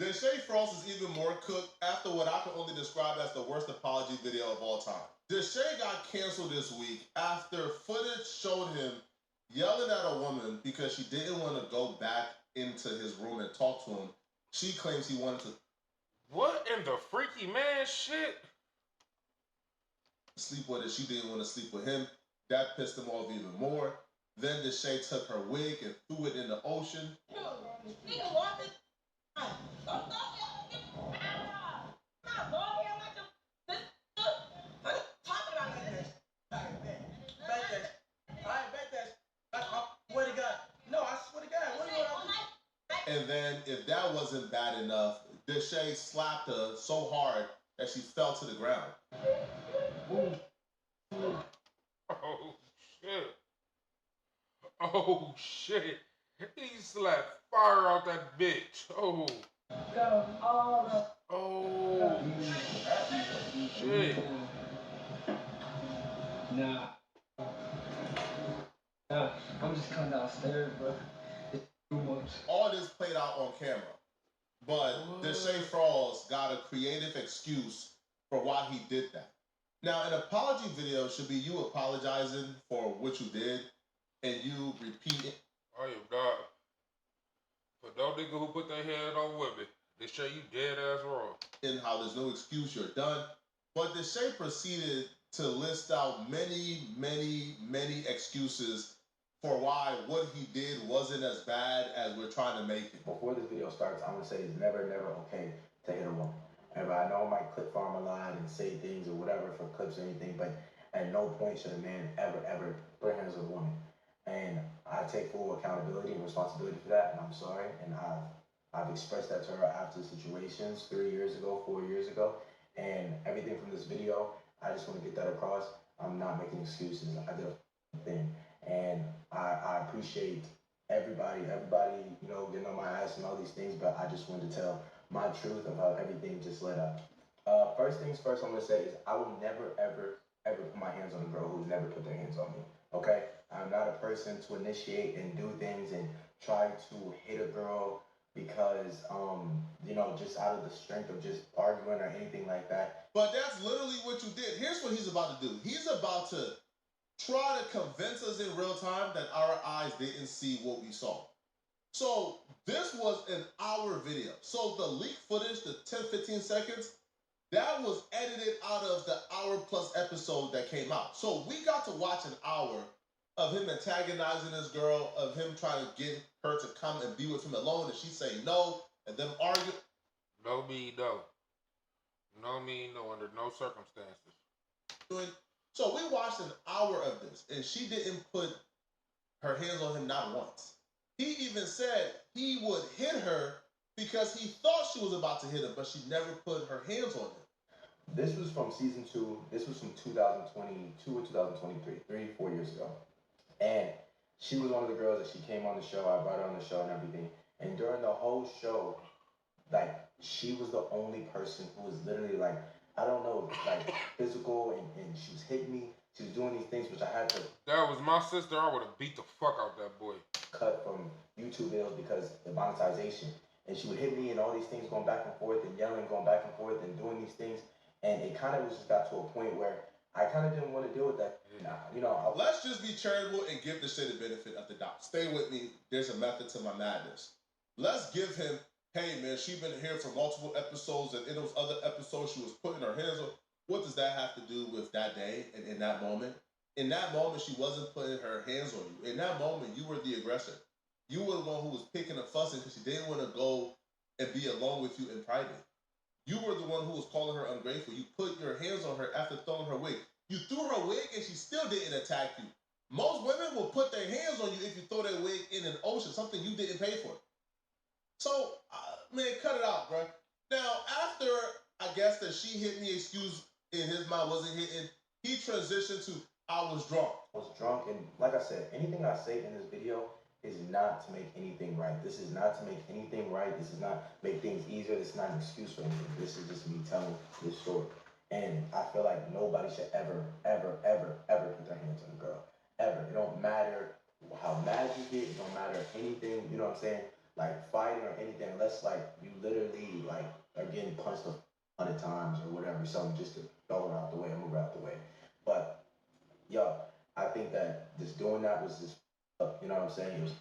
Deshae Frost is even more cooked after what I can only describe as the worst apology video of all time. Deshae got canceled this week after footage showed him yelling at a woman because she didn't want to go back into his room and talk to him. She claims he wanted to. What in the freaky man shit? Sleep with her. She didn't want to sleep with him. That pissed him off even more. Then Deshae took her wig and threw it in the ocean. And then, if that wasn't bad enough, Deshae slapped her so hard that she fell to the ground. Oh shit. Oh shit. He slapped fire out that bitch. Oh. Oh shit. Nah. I'm just coming downstairs, bro. It's too much. All this played out on camera. But Deshae Frost got a creative excuse for why he did that. Now, an apology video should be you apologizing for what you did and you repeat it. I am not. For those niggas who put their hand on women, they show you dead ass wrong. And how there's no excuse, you're done. But Deshae proceeded to list out many excuses for why what he did wasn't as bad as we're trying to make it. Before this video starts, I'm gonna say it's never okay to hit a woman. Ever. I know I might clip farm a lot and say things or whatever for clips or anything, but at no point should a man ever put hands on a woman. And I take full accountability and responsibility for that, and I'm sorry. And I've expressed that to her after situations 3 years ago, 4 years ago, and everything from this video. I just want to get that across. I'm not making excuses. I did a thing, and I appreciate everybody, you know, getting on my ass and all these things, but I just wanted to tell my truth of how everything just led up. First things first, I'm gonna say is I will never ever put my hands on a girl who's never put their hands on me. Okay, I'm not a person to initiate and do things and try to hit a girl because you know, just out of the strength of just arguing or anything like that. But that's literally what you did. Here's what he's about to do. He's about to try to convince us in real time that our eyes didn't see what we saw. So this was an hour video. So the leaked footage, the 10-15 seconds, that was edited out of the hour plus episode that came out. So we got to watch an hour of him antagonizing this girl, of him trying to get her to come and be with him alone, and she's saying no, and them argue. No mean no. No mean no under no circumstances. So we watched an hour of this, and she didn't put her hands on him not once. He even said he would hit her because he thought she was about to hit him, but she never put her hands on him. This was from season 2. This was from 2022 or 2023, 4 years ago. And she was one of the girls that she came on the show. I brought her on the show and everything. And during the whole show, like, she was the only person who was literally like, I don't know, like physical, and she was hitting me. She was doing these things which I had to. That was my sister. I would have beat the fuck out that boy. Cut from YouTube videos because the monetization. And she would hit me and all these things going back and forth and yelling, going back and forth and doing these things. And it kind of just got to a point where I kind of didn't want to deal with that. You know, let's just be charitable and give the shit the benefit of the doubt. Stay with me. There's a method to my madness. Let's give him, hey man, she's been here for multiple episodes, and in those other episodes she was putting her hands on. What does that have to do with that day and in that moment? In that moment, she wasn't putting her hands on you. In that moment, you were the aggressor. You were the one who was picking and fussing because she didn't want to go and be alone with you in private. You were the one who was calling her ungrateful. You put your hands on her after throwing her wig. You threw her wig and she still didn't attack you. Most women will put their hands on you if you throw their wig in an ocean, something you didn't pay for. So, man, cut it out, bro. Now, after I guess that she hit me, excuse in his mind wasn't hitting, he transitioned to I was drunk. I was drunk, and like I said, anything I say in this video is not to make anything right. This is not to make anything right. This is not make things easier. This is not an excuse for anything. This is just me telling this story. And I feel like nobody should ever put their hands on a girl. Ever. It don't matter how mad you get. It don't matter anything. You know what I'm saying? Like fighting or anything. Unless unless like you literally like are getting punched 100 times or whatever, something just to throw her out the way and move her out the way. But yo, I think that just doing that was just, you know what I'm saying? It was,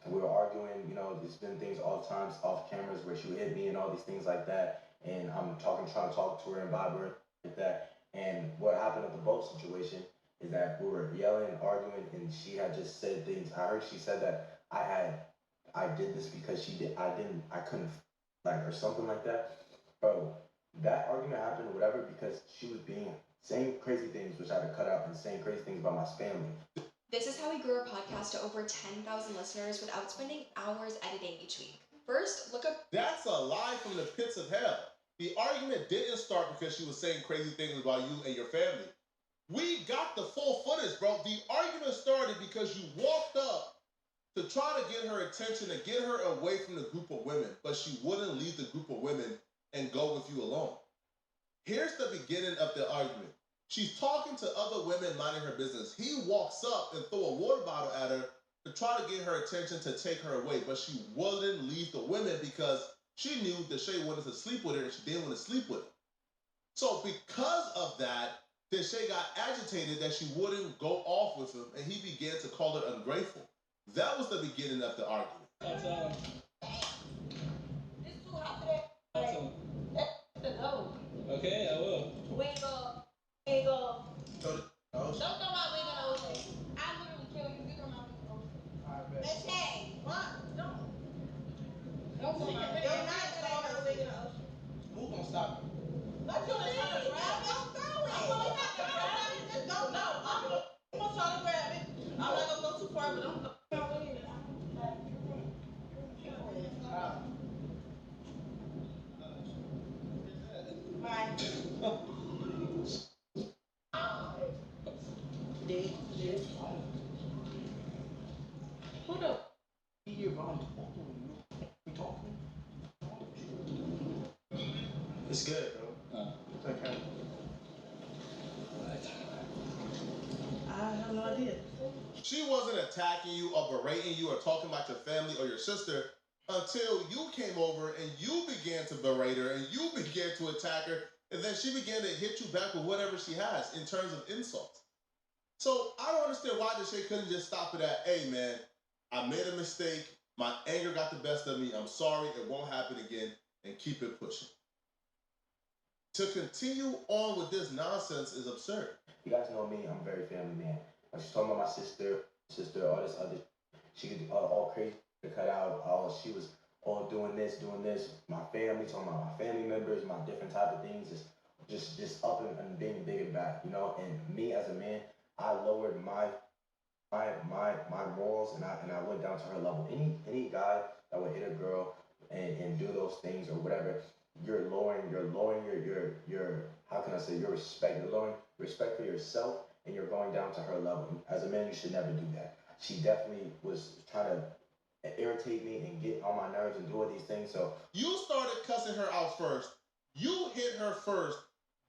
we were arguing, you know, there's been things all the times off cameras where she would hit me and all these things like that. And I'm trying to talk to her and vibe her like that. And what happened at the boat situation is that we were yelling, arguing, and she had just said things. I heard she said that I did this because I couldn't, like, or something like that. Bro, that argument happened or whatever because she was saying crazy things, which I had to cut out, and saying crazy things about my family. This is how we grew our podcast to over 10,000 listeners without spending hours editing each week. First, look up. That's a lie from the pits of hell. The argument didn't start because she was saying crazy things about you and your family. We got the full footage, bro. The argument started because you walked up to try to get her attention and get her away from the group of women, but she wouldn't leave the group of women and go with you alone. Here's the beginning of the argument. She's talking to other women minding her business. He walks up and throws a water bottle at her to try to get her attention to take her away, but she wouldn't leave the women because she knew deshae wanted to sleep with her and she didn't want to sleep with her. So because of that, deshae got agitated that she wouldn't go off with him, and he began to call her ungrateful. That was the beginning of the argument. That's all. It's too hot for that. That's all. To go. Okay, I will. Wiggle. Wiggle. Throw the ocean. Don't throw my wig in the ocean. I literally kill you. You throw my wig in the ocean. Deshae. What? Don't. Don't throw my wig. You're not throw my wig in the ocean. Who's gonna stop me? What you mean? Don't throw it. I'm gonna try to grab it. Just don't. No, I'm gonna try to grab it. I'm not gonna go too far, but don't throw my wig in it. Bye. Who the? Here, bro, I'm talking. We talking? It's good, bro. It's okay. I have no idea. She wasn't attacking you or berating you or talking about your family or your sister until you came over and you began to berate her and you began to attack her, and then she began to hit you back with whatever she has in terms of insults. So I don't understand why deshae couldn't just stop it at, hey man, I made a mistake, my anger got the best of me, I'm sorry, it won't happen again, and keep it pushing. To continue on with this nonsense is absurd. You guys know me, I'm a very family man. Like she's talking about my sister, all this other, she could do all crazy to cut out. She was all doing this. My family, talking about my family members, my different type of things, just up and being big and bad, you know. And me as a man, I lowered my morals and I went down to her level. Any guy that would hit a girl and do those things or whatever, you're lowering your how can I say, your respect. You're lowering respect for yourself and you're going down to her level. As a man, you should never do that. She definitely was trying to irritate me and get on my nerves and do all these things. So you started cussing her out first. You hit her first,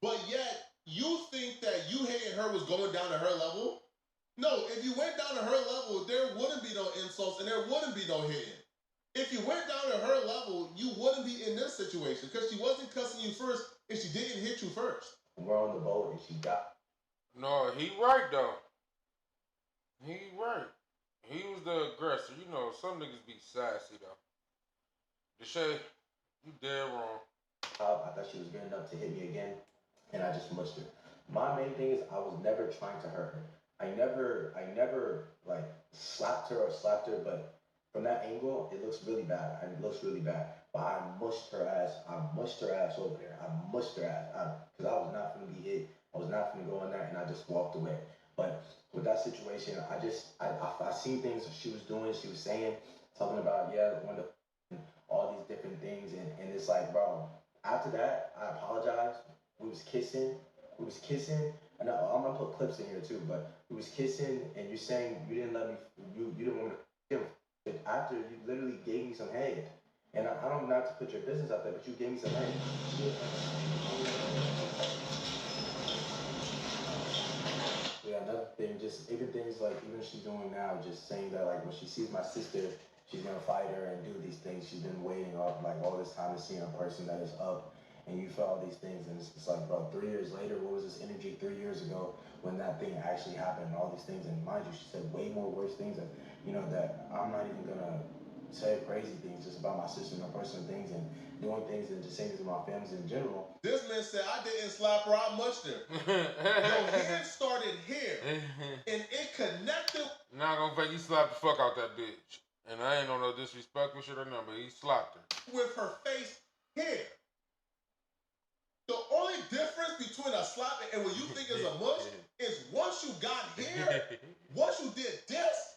but yet you think that you hitting her was going down to her level? No, if you went down to her level, there wouldn't be no insults and there wouldn't be no hitting. If you went down to her level, you wouldn't be in this situation because she wasn't cussing you first and she didn't hit you first. we're on the boat and she got. No, he right though. He right. He was the aggressor. You know, some niggas be sassy though. Deshae, you dead wrong. I thought she was good enough to hit me again, and I just mushed her. My main thing is I was never trying to hurt her. I never like slapped her, but from that angle, it looks really bad. It looks really bad. But I mushed her ass. I mushed her ass over there. I mushed her ass because I was not going to be hit. I was not going to go in there, and I just walked away. But with that situation, I seen things she was doing. She was saying something about all these different things, and it's like, bro. After that, I apologized. We was kissing, and I'm gonna put clips in here too. But we was kissing, and you're saying you didn't let me, you didn't want to. After you literally gave me some head, and I don't know not to put your business out there, but you gave me some head. Yeah, another thing, just even things like even she's doing now, just saying that like when she sees my sister she's gonna fight her and do these things. She's been waiting up like all this time to see a person that is up, and you feel all these things, and it's like, bro, 3 years later, what was this energy 3 years ago when that thing actually happened? And all these things, and mind you, she said way more worse things that that I'm not even gonna say crazy things just about my sister and her personal things and doing things and just saying things to my families in general. This man said I didn't slap her, I munched her. Your hand started here, and it connected. Not gonna fake, he slapped the fuck out that bitch. And I ain't on no disrespectful shit or nothing, but he slapped her. With her face here. The only difference between a slap and what you think is a mush is once you got here, once you did this,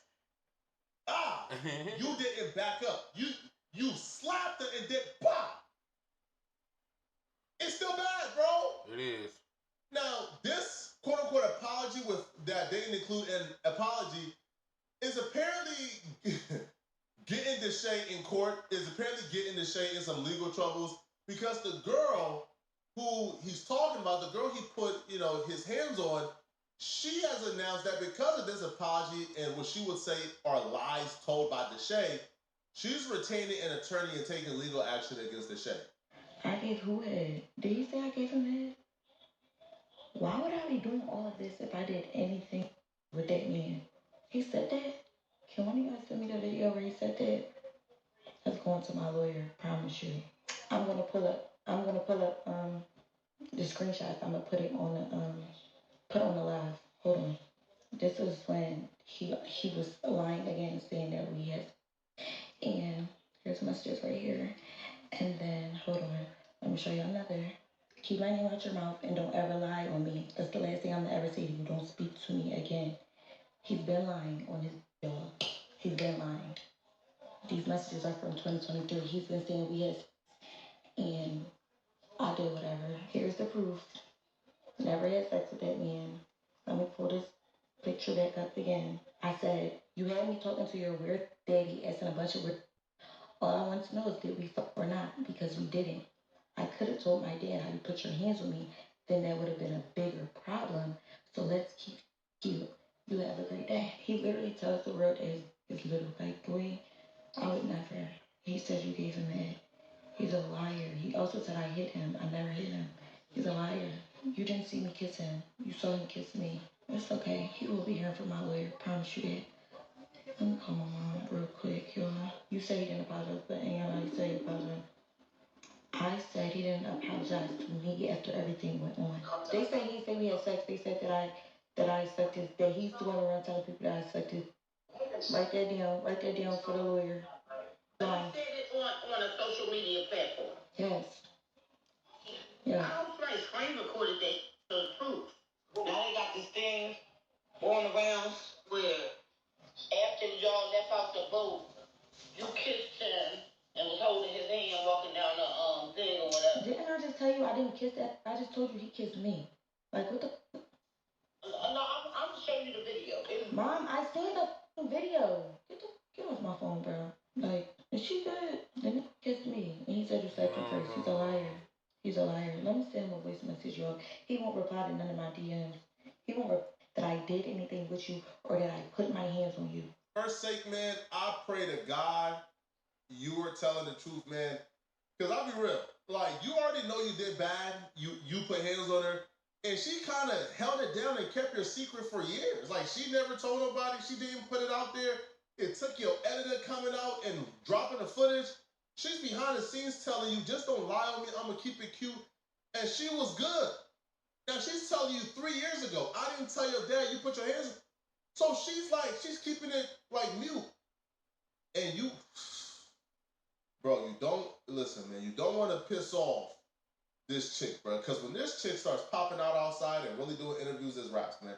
you didn't back up. You slapped her and then pop. It's still bad, bro. It is. Now, this quote unquote apology with that didn't include an apology is apparently getting deshae in court, is apparently getting deshae in some legal troubles because the girl who he's talking about, the girl he put, his hands on, she has announced that because of this apology and what she would say are lies told by deshae, she's retaining an attorney and taking legal action against deshae. I gave who head? Did he say I gave him head? Why would I be doing all of this if I did anything with that man? He said that? Can one of you guys send me the video where he said that? That's going to my lawyer, promise you. I'm gonna pull up the screenshots. I'm gonna put it on the live. Hold on. This was when he was lying again, saying that we had, and here's messages right here. And then hold on, let me show you another. Keep my name out your mouth and don't ever lie on me. That's the last thing I'm gonna ever say to you. Don't speak to me again. He's been lying on his video. He's been lying. These messages are from 2023. He's been saying we had, and I did whatever. Here's the proof. Never had sex with that man. Let me pull this picture back up again. I said, you had me talking to your weird daddy, asking a bunch of weird. All I want to know is did we fuck or not? Because we didn't. I could have told my dad how you put your hands on me, then that would have been a bigger problem. So let's keep cute. You have a great day. He literally tells the world as his little white boy. I would never. He said you gave him that. He's a liar. He also said I hit him. I never hit him. He's a liar. You didn't see me kiss him. You saw him kiss me. It's okay. He will be here for my lawyer. Promise you that. Let me call my mom real quick, y'all. You say he didn't apologize, but ain't nobody say he apologized. I said he didn't apologize to me after everything went on. They say he said we had sex. They said that I sucked his, that he's the one around telling people that I sucked his. Write that down for the lawyer. He said it on a social media platform. Yes. Yeah. I was like screen recorded that for the proof. Now they got this thing going around where after y'all left out the boat, you kissed him and was holding his hand walking down the thing or whatever. Didn't I just tell you I didn't kiss that? I just told you he kissed me. Like what the? No, I'm gonna show you the video. Mom, I seen the video. Get off my phone, bro. Like, is she good? Then he kissed me, and he said you slept him first. He's a liar. He's a liar. Let me send him a voice message, y'all. He won't reply to none of my DMs. He won't that I did anything with you or that I put my hands on you. For her sake, man, I pray to God you were telling the truth, man. Because I'll be real. Like, you already know you did bad. You put hands on her. And she kind of held it down and kept your secret for years. Like, she never told nobody. She didn't put it out there. It took your editor coming out and dropping the footage. She's behind the scenes telling you, just don't lie on me. I'm going to keep it cute. And she was good. Now, she's telling you 3 years ago, I didn't tell your dad you put your hands on. So she's keeping it like mute. And you, bro, you don't, listen, man, you don't want to piss off this chick, bro. Because when this chick starts popping out outside and really doing interviews as raps, man.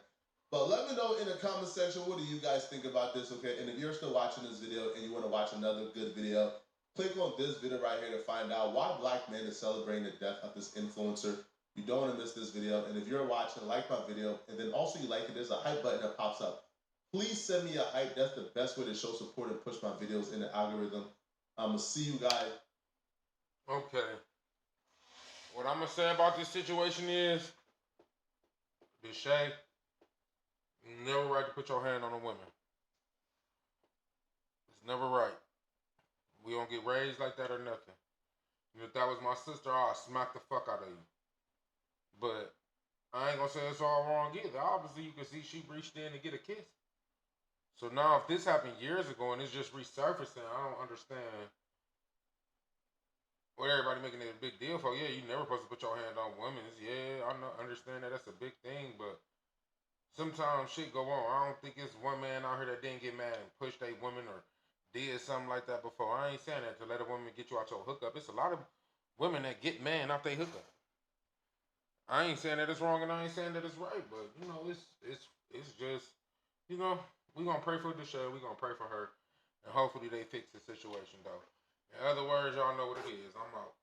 But let me know in the comment section, what do you guys think about this, okay? And if you're still watching this video and you want to watch another good video, click on this video right here to find out why black men is celebrating the death of this influencer. You don't want to miss this video. And if you're watching, like my video. And then also you like it, there's a hype button that pops up. Please send me a hype. That's the best way to show support and push my videos in the algorithm. I'm going to see you guys. Okay. What I'm going to say about this situation is, deshae, never right to put your hand on a woman. It's never right. We don't get raised like that or nothing. And if that was my sister, I'd smack the fuck out of you. But I ain't gonna say it's all wrong either. Obviously, you can see she reached in to get a kiss. So now, if this happened years ago and it's just resurfacing, I don't understand what everybody making it a big deal for. Yeah, you never supposed to put your hand on women. Yeah, I understand that. That's a big thing, but sometimes shit go on. I don't think it's one man out here that didn't get mad and pushed a woman or did something like that before. I ain't saying that to let a woman get you out your hookup. It's a lot of women that get mad out they hookup. I ain't saying that it's wrong and I ain't saying that it's right, but you know, it's just, you know, we gonna pray for deshae. We gonna pray for her, and hopefully they fix the situation though. In other words, y'all know what it is. I'm out.